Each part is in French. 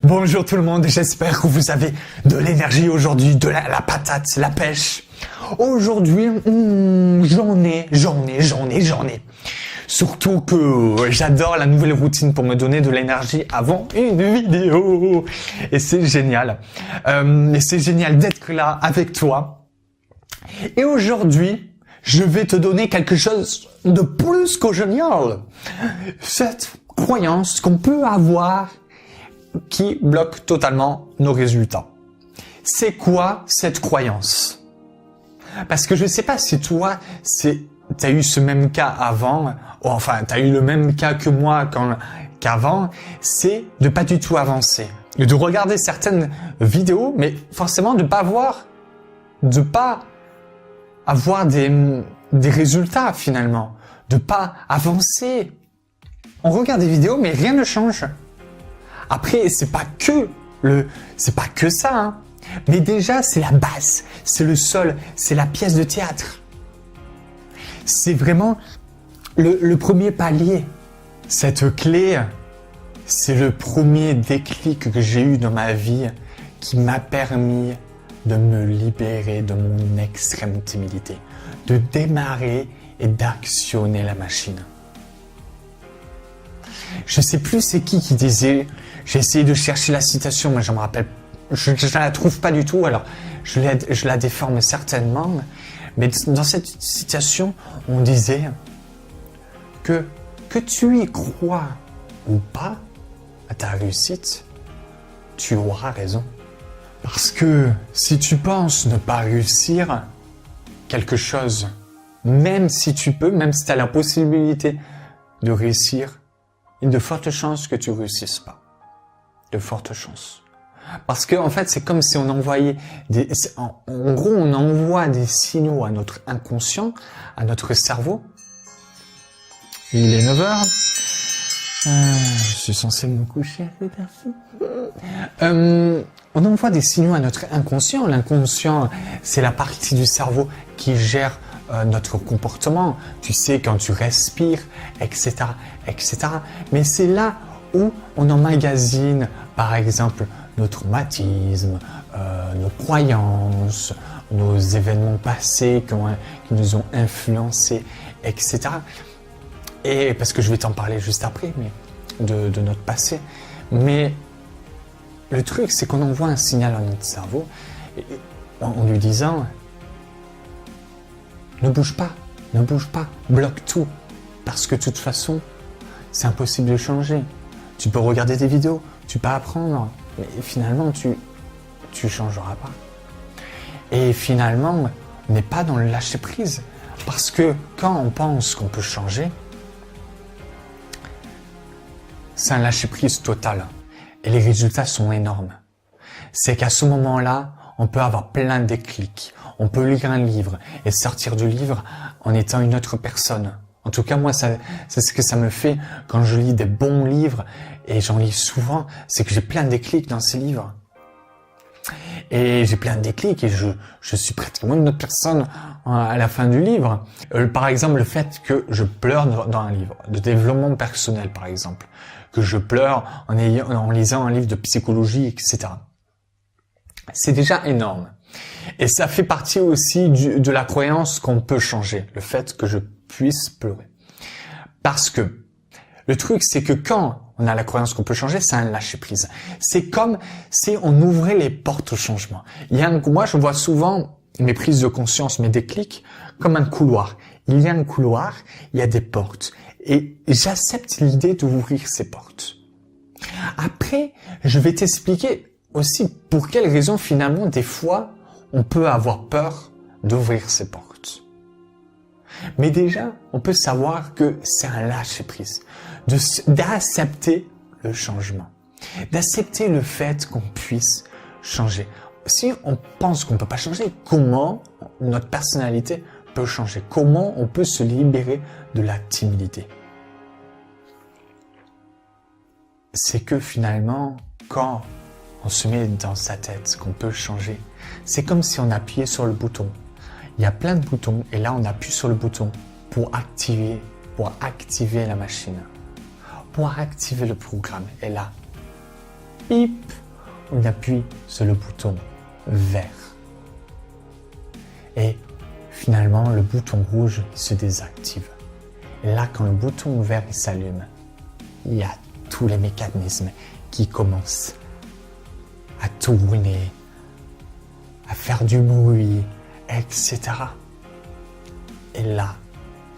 Bonjour tout le monde, j'espère que vous avez de l'énergie aujourd'hui, de la patate, la pêche. Aujourd'hui, j'en ai. Surtout que j'adore la nouvelle routine pour me donner de l'énergie avant une vidéo. Et c'est génial. D'être là avec toi. Et aujourd'hui, je vais te donner quelque chose de plus que génial. Cette croyance qu'on peut avoir qui bloque totalement nos résultats. C'est quoi cette croyance? Parce que je sais pas si toi, t'as eu ce même cas avant, ou enfin, t'as eu le même cas que moi qu'avant, c'est de pas du tout avancer. De regarder certaines vidéos, mais forcément de pas avoir des résultats finalement. De pas avancer. On regarde des vidéos, mais rien ne change. Après, c'est pas que ça, hein. Mais déjà, c'est la base, c'est le sol, c'est la pièce de théâtre. C'est vraiment le premier palier. Cette clé, c'est le premier déclic que j'ai eu dans ma vie qui m'a permis de me libérer de mon extrême timidité, de démarrer et d'actionner la machine. Je sais plus c'est qui disait, j'ai essayé de chercher la citation, mais je me rappelle, je la trouve pas du tout, alors je la déforme certainement, mais dans cette citation, on disait que tu y crois ou pas à ta réussite, tu auras raison. Parce que si tu penses ne pas réussir quelque chose, même si tu as la possibilité de réussir, il y a de fortes chances que tu réussisses pas. De fortes chances. Parce que, en fait, c'est comme si on envoyait en gros, on envoie des signaux à notre inconscient, à notre cerveau. Il est 9h. Je suis censé me coucher à cette heure-ci. On envoie des signaux à notre inconscient. L'inconscient, c'est la partie du cerveau qui gère notre comportement, tu sais, quand tu respires, etc., etc. Mais c'est là où on emmagasine, par exemple, nos traumatismes, nos croyances, nos événements passés qui nous ont influencés, etc. Et parce que je vais t'en parler juste après, mais de notre passé. Mais le truc, c'est qu'on envoie un signal à notre cerveau en lui disant ne bouge pas, bloque tout. Parce que de toute façon, c'est impossible de changer. Tu peux regarder des vidéos, tu peux apprendre, mais finalement, tu changeras pas. Et finalement, on n'est pas dans le lâcher prise. Parce que quand on pense qu'on peut changer, c'est un lâcher prise total. Et les résultats sont énormes. C'est qu'à ce moment-là, on peut avoir plein de déclics. On peut lire un livre et sortir du livre en étant une autre personne. En tout cas, moi, c'est ce que ça me fait quand je lis des bons livres, et j'en lis souvent, c'est que j'ai plein de déclics dans ces livres. Et j'ai plein de déclics et je suis pratiquement une autre personne à la fin du livre. Par exemple, le fait que je pleure dans un livre de développement personnel, par exemple. Que je pleure en lisant un livre de psychologie, etc. C'est déjà énorme. Et ça fait partie aussi de la croyance qu'on peut changer, le fait que je puisse pleurer. Parce que le truc, c'est que quand on a la croyance qu'on peut changer, c'est un lâcher prise. C'est comme si on ouvrait les portes au changement. Moi, je vois souvent mes prises de conscience, mes déclics, comme un couloir. Il y a un couloir, il y a des portes. Et j'accepte l'idée d'ouvrir ces portes. Après, je vais t'expliquer aussi pour quelles raisons finalement, des fois, on peut avoir peur d'ouvrir ces portes. Mais déjà, on peut savoir que c'est un lâcher-prise, d'accepter le changement, d'accepter le fait qu'on puisse changer. Si on pense qu'on ne peut pas changer, comment notre personnalité peut changer? Comment on peut se libérer de la timidité? C'est que finalement, quand on se met dans sa tête qu'on peut changer, c'est comme si on appuyait sur le bouton. Il y a plein de boutons et là on appuie sur le bouton pour activer la machine, pour activer le programme. Et là, bip, on appuie sur le bouton vert. Et finalement, le bouton rouge se désactive. Et là, quand le bouton vert s'allume, il y a tous les mécanismes qui commencent à tourner, à faire du bruit, etc. Et là,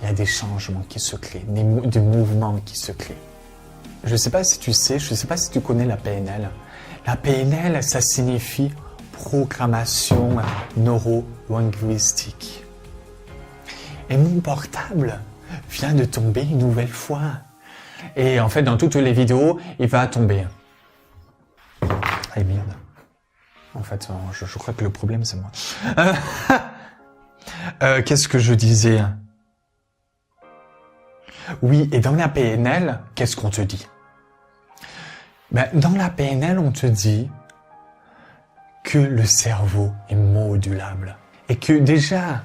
il y a des changements qui se créent, des mouvements qui se créent. Je ne sais pas si tu sais, je ne sais pas si tu connais la PNL. La PNL, ça signifie programmation neuro-linguistique. Et mon portable vient de tomber une nouvelle fois. Et en fait, dans toutes les vidéos, il va tomber. Ah merde. En fait, je crois que le problème, c'est moi. Qu'est-ce que je disais? Oui, et dans la PNL, qu'est-ce qu'on te dit? Dans la PNL, on te dit que le cerveau est modulable. Et que déjà,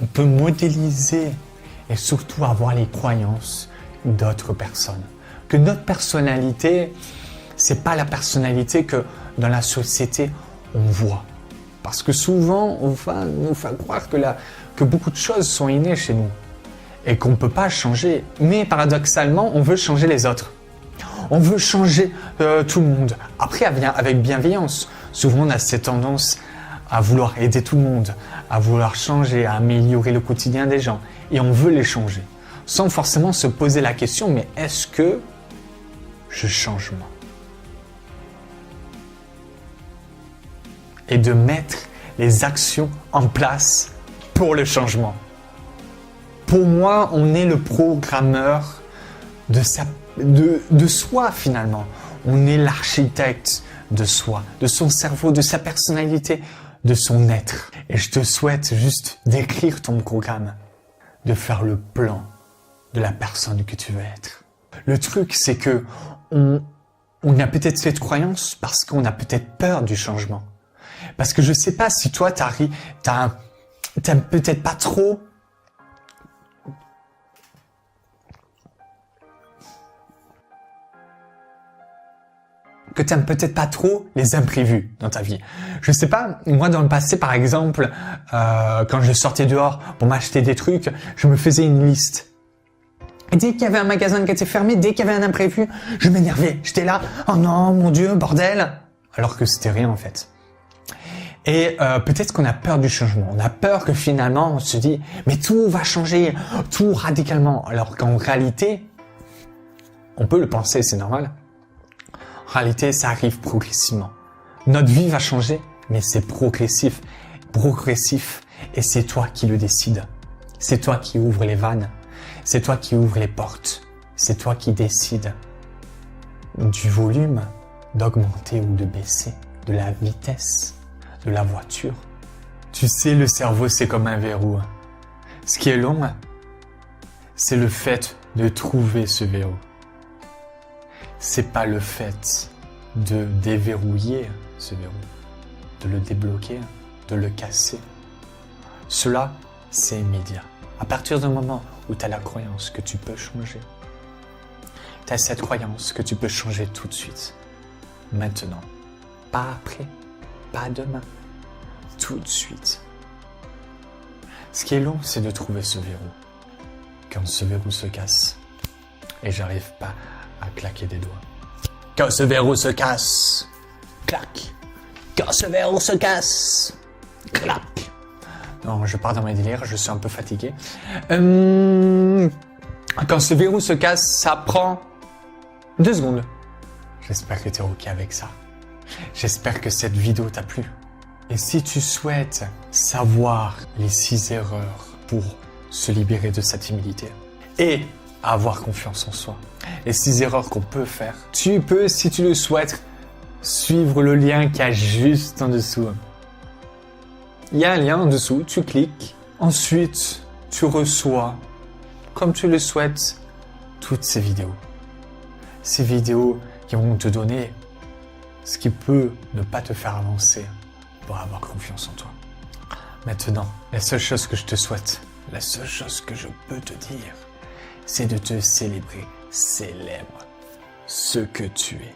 on peut modéliser et surtout avoir les croyances d'autres personnes. Que notre personnalité, c'est pas la personnalité que dans la société on voit. Parce que souvent, on va nous faire croire que beaucoup de choses sont innées chez nous et qu'on ne peut pas changer. Mais paradoxalement, on veut changer les autres. On veut changer tout le monde. Après, avec bienveillance. Souvent, on a cette tendance à vouloir aider tout le monde, à vouloir changer, à améliorer le quotidien des gens. Et on veut les changer. Sans forcément se poser la question, mais est-ce que je change moi? Et de mettre les actions en place pour le changement. Pour moi, on est le programmeur de soi finalement. On est l'architecte de soi, de son cerveau, de sa personnalité, de son être. Et je te souhaite juste d'écrire ton programme, de faire le plan de la personne que tu veux être. Le truc, c'est que on a peut-être cette croyance parce qu'on a peut-être peur du changement. Parce que je sais pas si toi, t'aimes peut-être pas trop les imprévus dans ta vie. Je sais pas, moi dans le passé par exemple, quand je sortais dehors pour m'acheter des trucs, je me faisais une liste. Et dès qu'il y avait un magasin qui était fermé, dès qu'il y avait un imprévu, je m'énervais. J'étais là, oh non, mon Dieu, bordel. Alors que c'était rien en fait. Et peut-être qu'on a peur du changement. On a peur que finalement on se dit, mais tout va changer, tout radicalement. Alors qu'en réalité, on peut le penser, c'est normal. En réalité, ça arrive progressivement. Notre vie va changer, mais c'est progressif, et c'est toi qui le décides. C'est toi qui ouvres les vannes, c'est toi qui ouvres les portes, c'est toi qui décides du volume, d'augmenter ou de baisser, de la vitesse de la voiture. Tu sais, le cerveau, c'est comme un verrou. Ce qui est long, c'est le fait de trouver ce verrou. C'est pas le fait de déverrouiller ce verrou, de le débloquer, de le casser. Cela, c'est immédiat. À partir du moment où tu as la croyance que tu peux changer, tu as cette croyance que tu peux changer tout de suite. Maintenant. Pas après, pas demain. Tout de suite. Ce qui est long, c'est de trouver ce verrou. Quand ce verrou se casse, et j'arrive pas à claquer des doigts. Quand ce verrou se casse, clac. Quand ce verrou se casse, clac. Non, je pars dans mes délires, je suis un peu fatigué. Quand ce verrou se casse, ça prend 2 secondes. J'espère que tu es OK avec ça. J'espère que cette vidéo t'a plu. Et si tu souhaites savoir les 6 erreurs pour se libérer de sa timidité et avoir confiance en soi, les 6 erreurs qu'on peut faire, tu peux, si tu le souhaites, suivre le lien qu'il y a juste en dessous. Il y a un lien en dessous, tu cliques, ensuite tu reçois, comme tu le souhaites, toutes ces vidéos. Ces vidéos qui vont te donner ce qui peut ne pas te faire avancer pour avoir confiance en toi. Maintenant, la seule chose que je te souhaite, la seule chose que je peux te dire, c'est de te célébrer. Célèbre ce que tu es.